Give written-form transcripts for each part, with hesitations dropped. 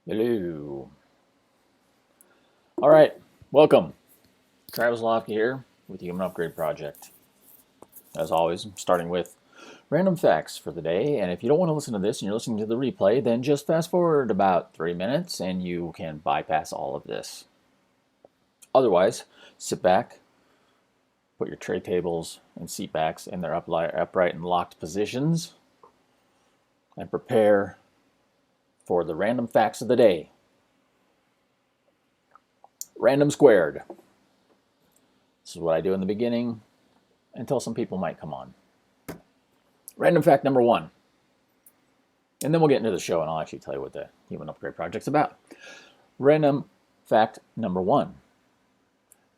Hello. All right, welcome. Travis Lofke here with the Human Upgrade Project. As always, I'm starting with random facts for the day. And if you don't want to listen to this and you're listening to the replay, then just fast forward about 3 minutes and you can bypass all of this. Otherwise, sit back, put your tray tables and seat backs in their upright and locked positions, and prepare for the random facts of the day. Random squared. This is what I do in the beginning until some people might come on. Random fact number one. And then we'll get into the show and I'll actually tell you what the Human Upgrade Project's about. Random fact number one.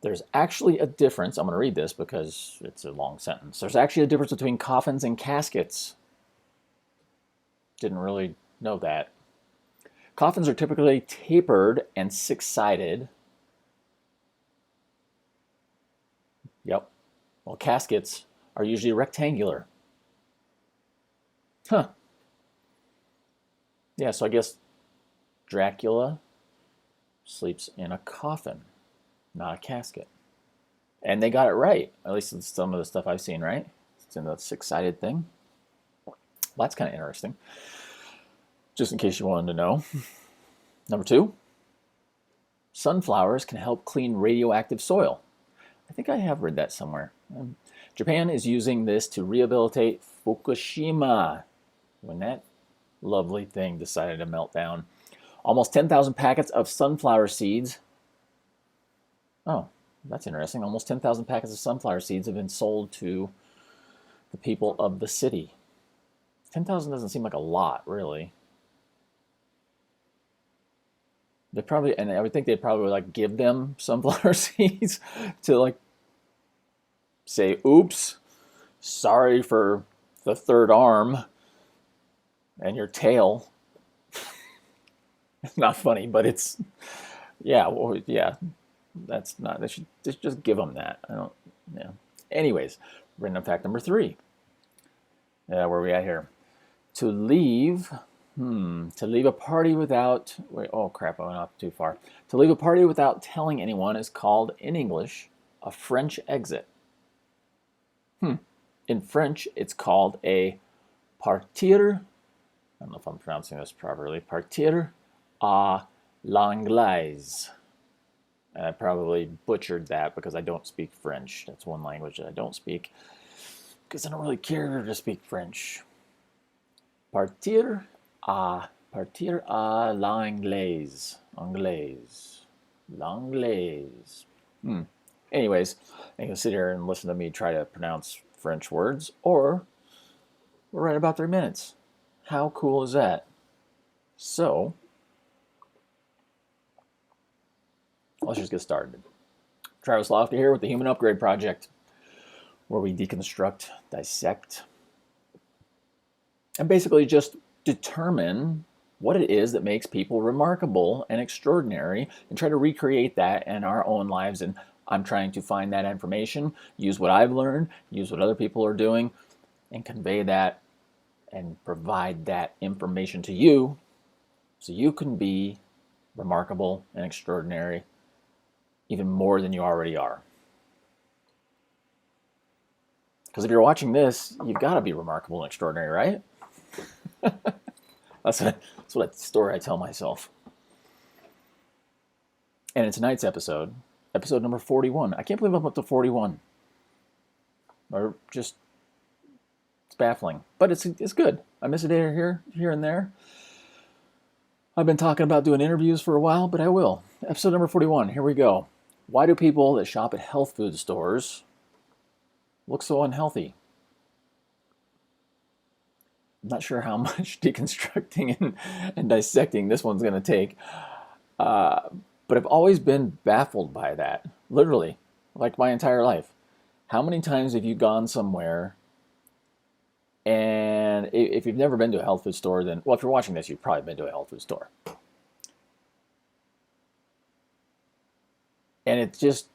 There's actually a difference. I'm going to read this because it's a long sentence. There's actually a difference between coffins and caskets. Didn't really know that. Coffins are typically tapered and six-sided. Yep. Well, caskets are usually rectangular. Huh. Yeah, so I guess Dracula sleeps in a coffin, not a casket. And they got it right. At least in some of the stuff I've seen, right? It's in the six-sided thing. Well, that's kind of interesting. Just in case you wanted to know. Number two, sunflowers can help clean radioactive soil. I think I have read that somewhere. Japan is using this to rehabilitate Fukushima when that lovely thing decided to melt down. Almost 10,000 packets of sunflower seeds. Oh, that's interesting. Almost 10,000 packets of sunflower seeds have been sold to the people of the city. 10,000 doesn't seem like a lot, really. They probably, and I would think they'd probably like give them sunflower seeds to like say, oops, sorry for the third arm and your tail. It's not funny, but it's, yeah, well, yeah, that's not, they should just give them that. I don't, yeah. Anyways, random fact number three. Where are we at here? To leave a party without, wait, oh crap, I went off too far. To leave a party without telling anyone is called, in English, a French exit. In French, it's called a partir, I don't know if I'm pronouncing this properly, partir à l'anglaise. And I probably butchered that because I don't speak French. That's one language that I don't speak because I don't really care to speak French. Partir à l'anglaise. L'anglaise. Anyways, you can sit here and listen to me try to pronounce French words, or we're right about 3 minutes. How cool is that? So, let's just get started. Travis Lofke here with the Human Upgrade Project, where we deconstruct, dissect, and basically just determine what it is that makes people remarkable and extraordinary and try to recreate that in our own lives. And I'm trying to find that information, use what I've learned, use what other people are doing, and convey that and provide that information to you so you can be remarkable and extraordinary even more than you already are. Because if you're watching this, you've got to be remarkable and extraordinary, right? That's what story I tell myself. And in tonight's episode number 41. I can't believe I'm up to 41. Or just, it's baffling. But it's good. I miss a day here and there. I've been talking about doing interviews for a while, but I will. Episode number 41, here we go. Why do people that shop at health food stores look so unhealthy? I'm not sure how much deconstructing and dissecting this one's going to take. But I've always been baffled by that. Literally, like my entire life. How many times have you gone somewhere and if you've never been to a health food store, then, well, if you're watching this, you've probably been to a health food store. And it just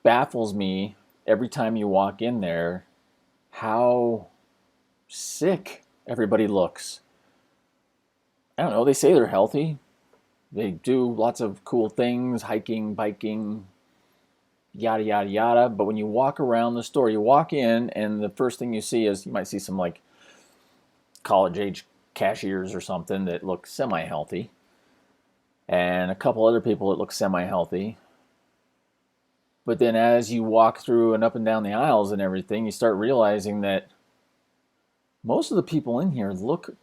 baffles me every time you walk in there how sick everybody looks. I don't know, they say they're healthy. They do lots of cool things, hiking, biking, yada, yada, yada. But when you walk around the store, you walk in, and the first thing you see is you might see some like college age cashiers or something that look semi healthy, and a couple other people that look semi healthy. But then as you walk through and up and down the aisles and everything, you start realizing that most of the people in here look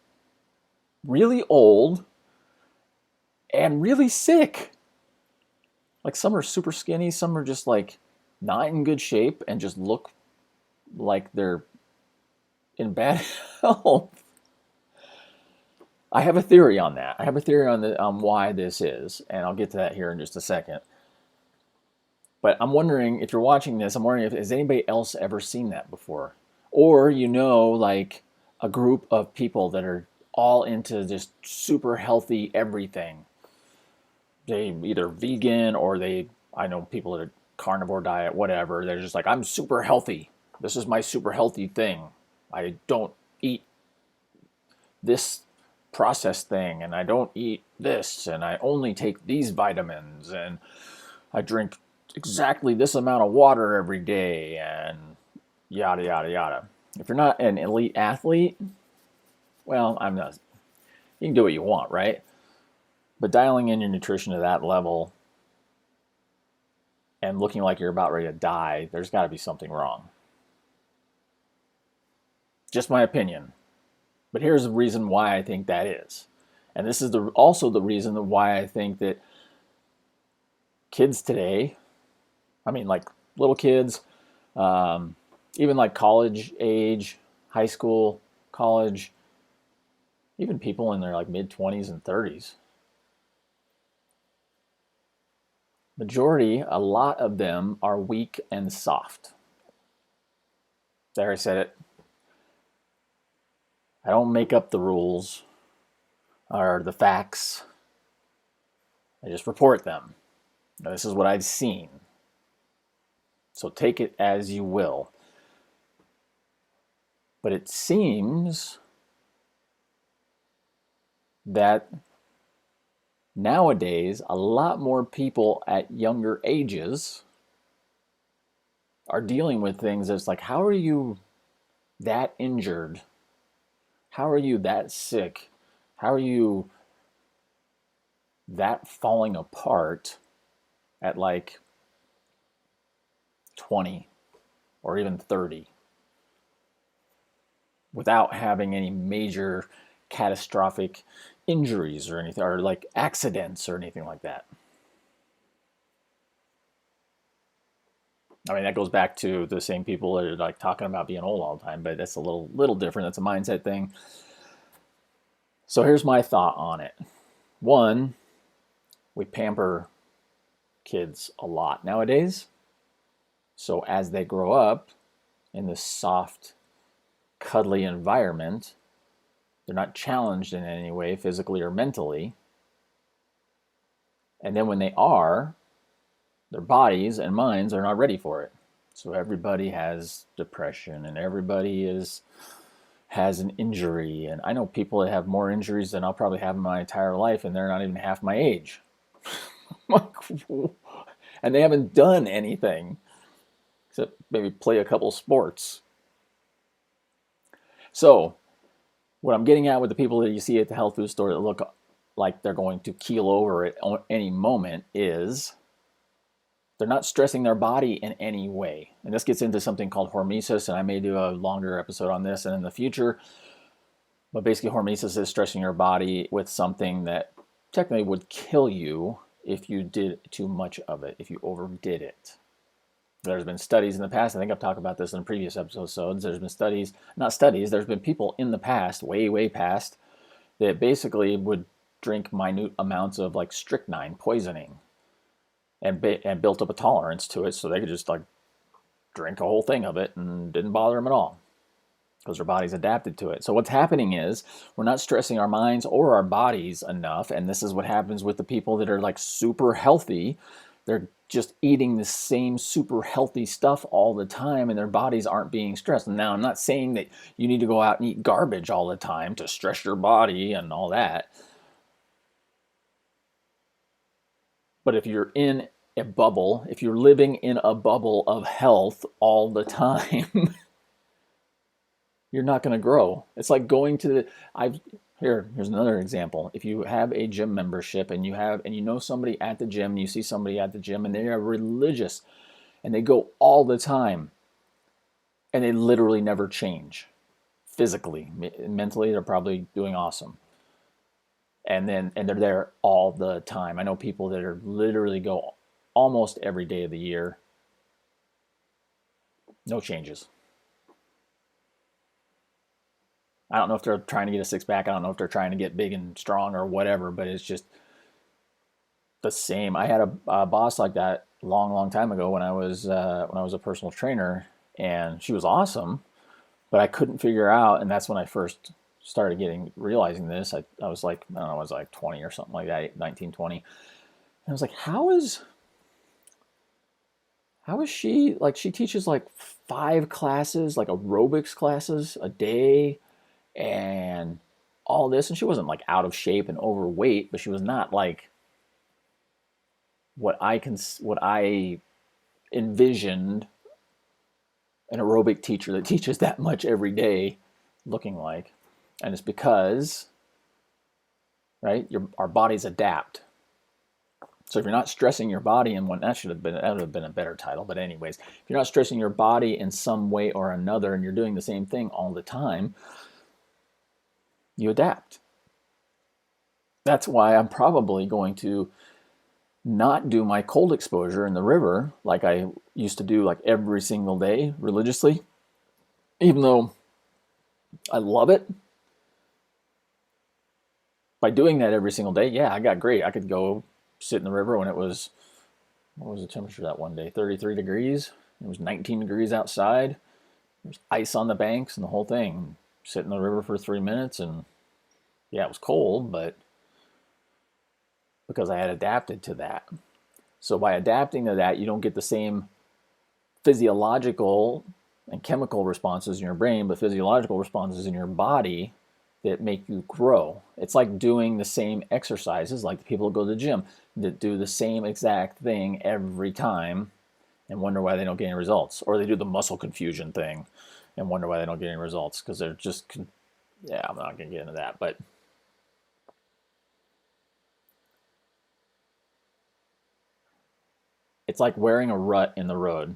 really old and really sick. Like some are super skinny, some are just like not in good shape and just look like they're in bad health. I have a theory on that. I have a theory on why this is, and I'll get to that here in just a second. But I'm wondering if you're watching this, I'm wondering if has anybody else ever seen that before? Or like a group of people that are all into just super healthy everything. They either vegan or I know people that are carnivore diet, whatever. They're just like, I'm super healthy. This is my super healthy thing. I don't eat this processed thing, and I don't eat this, and I only take these vitamins, and I drink exactly this amount of water every day, and yada, yada, yada. If you're not an elite athlete, well, I'm not. You can do what you want, right? But dialing in your nutrition to that level and looking like you're about ready to die, there's got to be something wrong. Just my opinion. But here's the reason why I think that is. And this is also the reason why I think that kids today, I mean, like little kids, even like college age, high school, college, even people in their like mid 20s and 30s, majority, a lot of them are weak and soft. There, I said it. I don't make up the rules or the facts. I just report them. Now, this is what I've seen. So take it as you will. But it seems that nowadays, a lot more people at younger ages are dealing with things that's like, how are you that injured? How are you that sick? How are you that falling apart at like 20 or even 30 without having any major catastrophic injuries or anything, or like accidents or anything like that? I mean, that goes back to the same people that are like talking about being old all the time, but that's a little different. That's a mindset thing. So here's my thought on it. One, we pamper kids a lot nowadays. So as they grow up in this soft, cuddly environment, they're not challenged in any way, physically or mentally. And then when they are, their bodies and minds are not ready for it. So everybody has depression, and everybody has an injury. And I know people that have more injuries than I'll probably have in my entire life, and they're not even half my age. And they haven't done anything except maybe play a couple sports. So what I'm getting at with the people that you see at the health food store that look like they're going to keel over at any moment is they're not stressing their body in any way. And this gets into something called hormesis, and I may do a longer episode on this and in the future. But basically, hormesis is stressing your body with something that technically would kill you if you did too much of it, if you overdid it. There's been studies in the past, I think I've talked about this in previous episodes, there's been studies, not studies, there's been people in the past, way, way past, that basically would drink minute amounts of like strychnine poisoning and built up a tolerance to it, so they could just like drink a whole thing of it and didn't bother them at all because their body's adapted to it. So what's happening is we're not stressing our minds or our bodies enough, and this is what happens with the people that are like super healthy. They're just eating the same super healthy stuff all the time, and their bodies aren't being stressed. Now, I'm not saying that you need to go out and eat garbage all the time to stress your body and all that. But if you're in a bubble, if you're living in a bubble of health all the time, you're not going to grow. It's like going to the here's another example. If you have a gym membership and you know somebody at the gym, and you see somebody at the gym and they are religious and they go all the time and they literally never change physically, mentally they're probably doing awesome. And they're there all the time. I know people that are literally go almost every day of the year, no changes. I don't know if they're trying to get a six pack. I don't know if they're trying to get big and strong or whatever, but it's just the same. I had a boss like that long time ago when I was a personal trainer, and she was awesome, but I couldn't figure out, and that's when I first started realizing this. I was like, I don't know, I was like 20 or something like that, 19, 20. And I was like, how is she, like, she teaches like 5 classes, like aerobics classes a day and all this, and she wasn't like out of shape and overweight, but she was not like what I envisioned an aerobic teacher that teaches that much every day looking like. And it's because, right, our bodies adapt. So if you're not stressing your body, and that would have been a better title, but anyways, if you're not stressing your body in some way or another and you're doing the same thing all the time, you adapt. That's why I'm probably going to not do my cold exposure in the river like I used to do, like every single day religiously, even though I love it. By doing that every single day, yeah, I got great. I could go sit in the river when it was, what was the temperature that one day? 33 degrees. It was 19 degrees outside. There's ice on the banks and the whole thing. Sit in the river for 3 minutes, and yeah, it was cold, but because I had adapted to that. So by adapting to that, you don't get the same physiological and chemical responses in your brain, but physiological responses in your body that make you grow. It's like doing the same exercises, like the people who go to the gym that do the same exact thing every time and wonder why they don't get any results. Or they do the muscle confusion thing and wonder why they don't get any results because they're just, yeah, I'm not going to get into that, but it's like wearing a rut in the road,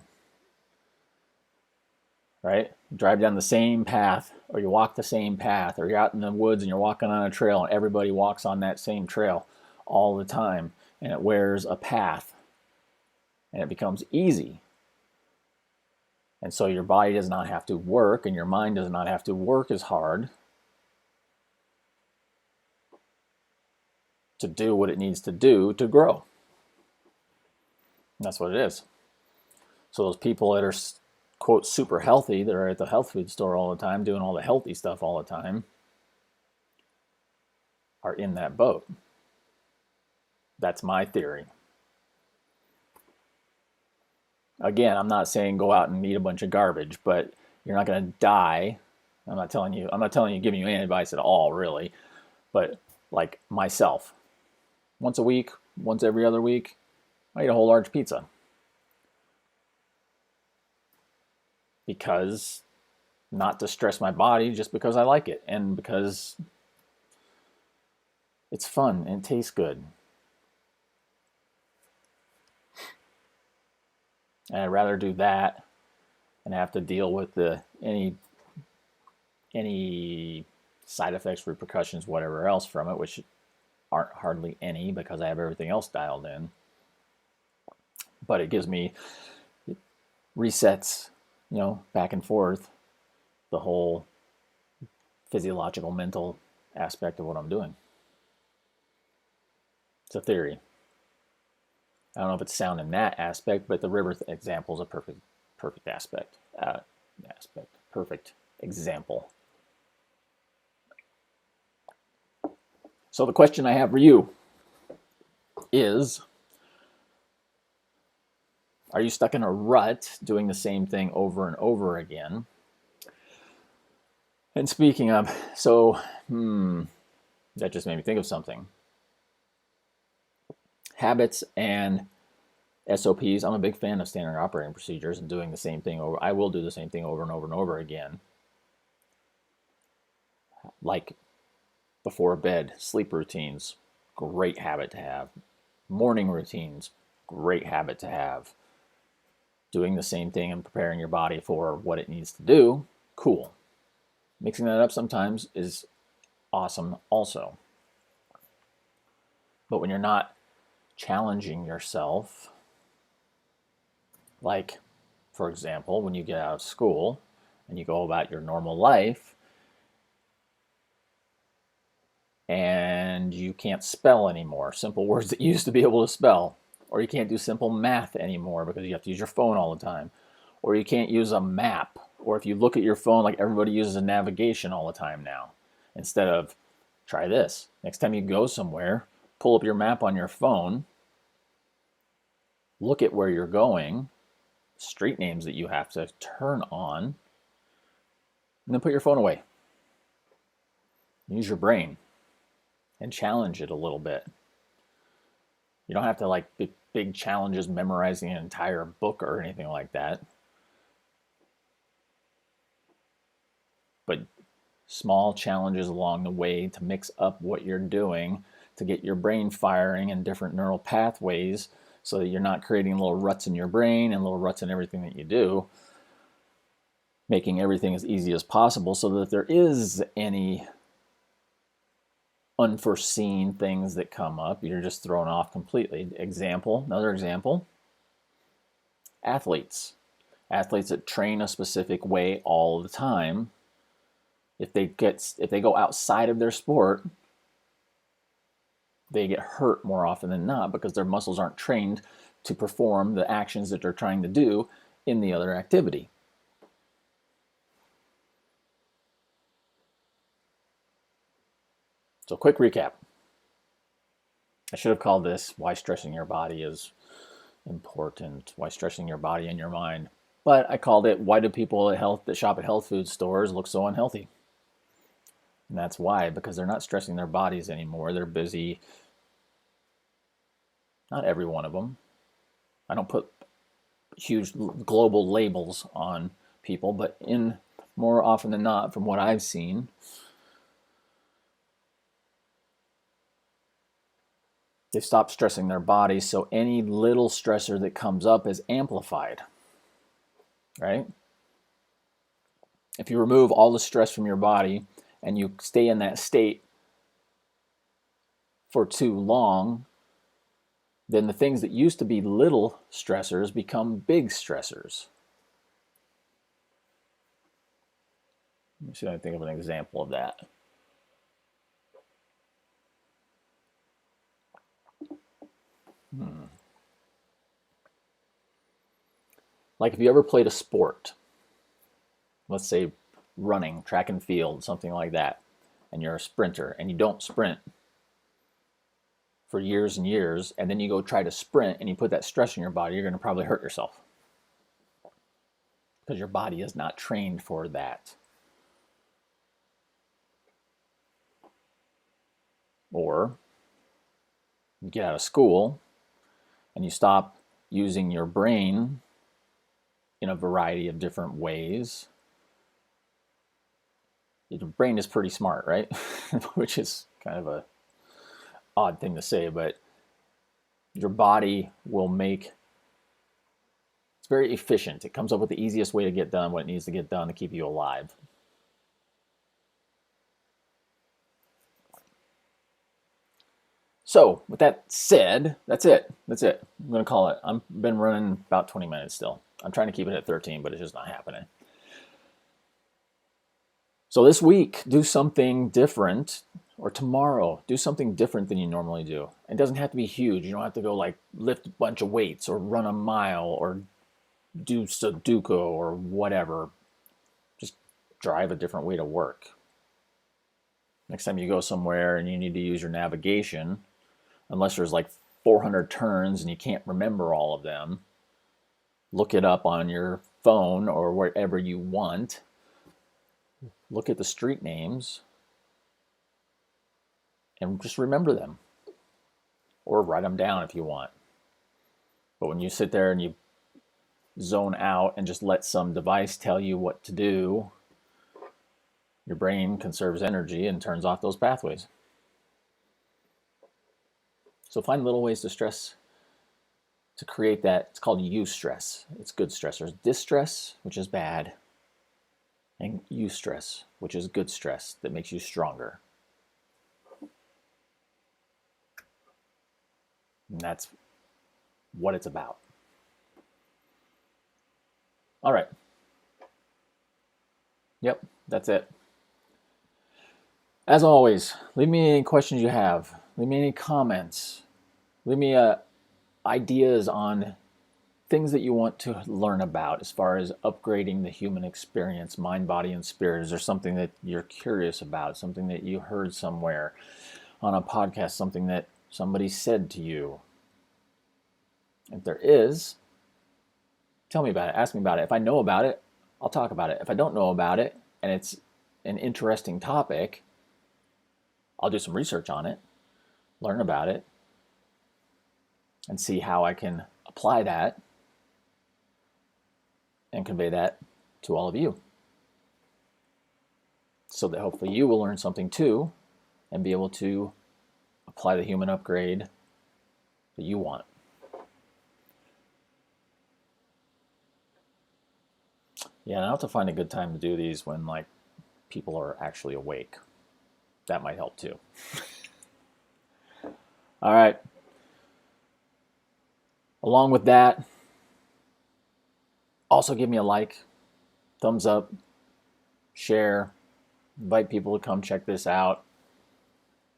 right? You drive down the same path, or you walk the same path, or you're out in the woods and you're walking on a trail and everybody walks on that same trail all the time, and it wears a path and it becomes easy. And so your body does not have to work and your mind does not have to work as hard to do what it needs to do to grow. And that's what it is. So those people that are, quote, super healthy, that are at the health food store all the time, doing all the healthy stuff all the time, are in that boat. That's my theory. Again, I'm not saying go out and eat a bunch of garbage, but you're not going to die. I'm not telling you, giving you any advice at all, really. But like myself, once a week, once every other week, I eat a whole large pizza. Because, not to stress my body, just because I like it and because it's fun and it tastes good. And I'd rather do that and have to deal with any side effects, repercussions, whatever else from it, which aren't hardly any because I have everything else dialed in. But it gives me, it resets, back and forth the whole physiological, mental aspect of what I'm doing. It's a theory. I don't know if it's sound in that aspect, but the river example is a perfect aspect. Perfect example. So the question I have for you is, are you stuck in a rut doing the same thing over and over again? And speaking of, so, that just made me think of something. habits and SOPs. I'm a big fan of standard operating procedures and doing the same thing over. I will do the same thing over and over and over again. Like before bed, sleep routines, great habit to have. Morning routines, great habit to have. Doing the same thing and preparing your body for what it needs to do, cool. Mixing that up sometimes is awesome also. But when you're not challenging yourself, like, for example, when you get out of school and you go about your normal life and you can't spell anymore, simple words that you used to be able to spell, or you can't do simple math anymore because you have to use your phone all the time, or you can't use a map, or if you look at your phone like everybody uses a navigation all the time now, instead of try this. Next time you go somewhere, pull up your map on your phone, look at where you're going, street names that you have to turn on, and then put your phone away. Use your brain and challenge it a little bit. You don't have to like big challenges memorizing an entire book or anything like that. But small challenges along the way to mix up what you're doing to get your brain firing in different neural pathways so that you're not creating little ruts in your brain and little ruts in everything that you do, making everything as easy as possible so that if there is any unforeseen things that come up, you're just thrown off completely. Another example, athletes that train a specific way all the time, if they go outside of their sport, they get hurt more often than not because their muscles aren't trained to perform the actions that they're trying to do in the other activity. So quick recap. I should have called this why stressing your body is important, why stressing your body and your mind. But I called it why do people that shop at health food stores look so unhealthy? And that's why, because they're not stressing their bodies anymore. They're busy. Not every one of them. I don't put huge global labels on people, but in more often than not, from what I've seen, they've stopped stressing their bodies, so any little stressor that comes up is amplified, right? If you remove all the stress from your body and you stay in that state for too long, then the things that used to be little stressors become big stressors. Let me see if I can think of an example of that. Like if you ever played a sport, let's say running, track and field, something like that, and you're a sprinter and you don't sprint for years and years, and then you go try to sprint and you put that stress in your body, you're going to probably hurt yourself because your body is not trained for that. Or you get out of school and you stop using your brain in a variety of different ways. Your brain is pretty smart, right? Which is kind of a odd thing to say, but your body will it's very efficient. It comes up with the easiest way to get done what it needs to get done to keep you alive. So with that said, that's it. I'm going to call it. I've been running about 20 minutes still. I'm trying to keep it at 13, but it's just not happening. So this week, do something different, or tomorrow, do something different than you normally do. It doesn't have to be huge. You don't have to go like lift a bunch of weights or run a mile or do Sudoku or whatever. Just drive a different way to work. Next time you go somewhere and you need to use your navigation, unless there's like 400 turns and you can't remember all of them, look it up on your phone or wherever you want. Look at the street names and just remember them. or write them down if you want. But when you sit there and you zone out and just let some device tell you what to do, your brain conserves energy and turns off those pathways. So find little ways to create that. It's called eustress. It's good stress. There's distress, which is bad, and eustress, which is good stress that makes you stronger. And that's what it's about. All right. Yep, that's it. As always, leave me any questions you have. Leave me any comments. Leave me ideas on things that you want to learn about as far as upgrading the human experience, mind, body, and spirit. Is there something that you're curious about, something that you heard somewhere on a podcast, something that somebody said to you? If there is, tell me about it. Ask me about it. If I know about it, I'll talk about it. If I don't know about it and it's an interesting topic, I'll do some research on it, learn about it, and see how I can apply that and convey that to all of you, so that hopefully you will learn something too and be able to apply the human upgrade that you want. Yeah, and I'll have to find a good time to do these when people are actually awake. That might help too. All right. Along with that, also give me a like, thumbs up, share, invite people to come check this out.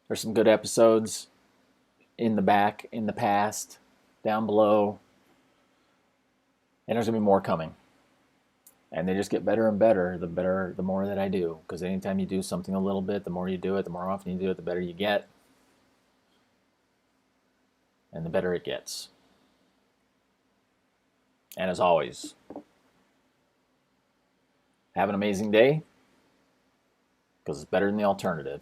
There's some good episodes in the past, down below, and there's gonna be more coming. And they just get better and better the more that I do. Because anytime you do something a little bit, the more you do it, the more often you do it, the better you get. And the better it gets. And as always, have an amazing day, because it's better than the alternative.